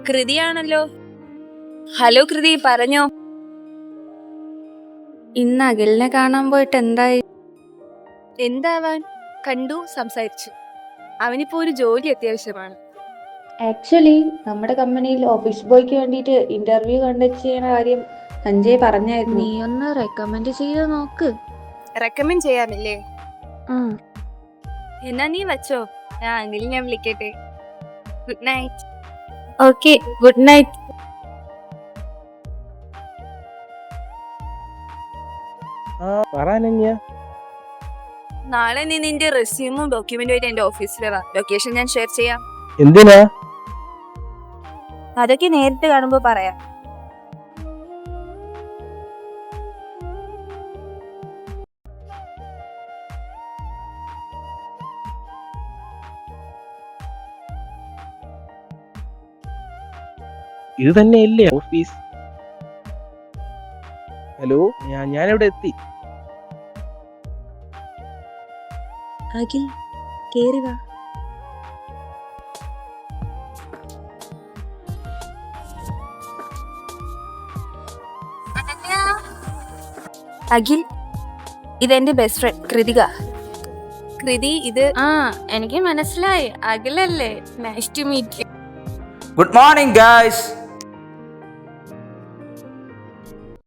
കൃതിയാണല്ലോ. Hello കൃതി, പറഞ്ഞോ. ഇന്ന് അഖിലിനെ കാണാൻ പോയിട്ട് എന്തായി? എന്താവാൻ, കണ്ടു, സംസാരിച്ചു. അവനിപ്പോ ഒരു ജോലി അത്യാവശ്യമാണ്. ആക്ച്വലി നമ്മുടെ കമ്പനിയിൽ ഓഫീസ് ബോയ്ക്ക് വേണ്ടിയിട്ട് ഇന്റർവ്യൂ കണ്ടക്ട് ചെയ്യുന്ന കാര്യം സഞ്ജയ് പറഞ്ഞായിരുന്നു. നീ ഒന്ന് റെക്കമെൻഡ് ചെയ്ത് നോക്ക്. റെക്കമെൻഡ് ചെയ്യാമില്ലേ? ആ എന്നാ നീ വച്ചോ, ഞാൻ വിളിക്കട്ടെ. Good night. Okay, good night. നാളെ നീ നിന്റെ റെസ്യൂമും ഡോക്യുമെന്റുമായിട്ട് എന്റെ ഓഫീസിൽ വാ. ലൊക്കേഷൻ ഞാൻ ഷെയർ ചെയ്യാം. എന്തിനാ? അതൊക്കെ നേരിട്ട് കാണുമ്പോ പറയാം. ഇത് തന്നെയല്ലേ ഓഫീസ്? ഹലോ, ഞാനിവിടെ എത്തി. അഖിൽ, കേറി വാ. അഖിൽ, ഇതെന്റെ ബെസ്റ്റ് ഫ്രണ്ട് കൃതിക. കൃതി, ഇത് എനിക്ക് മനസ്സിലായി, അഖിലല്ലേ? Nice to meet. Good morning, guys.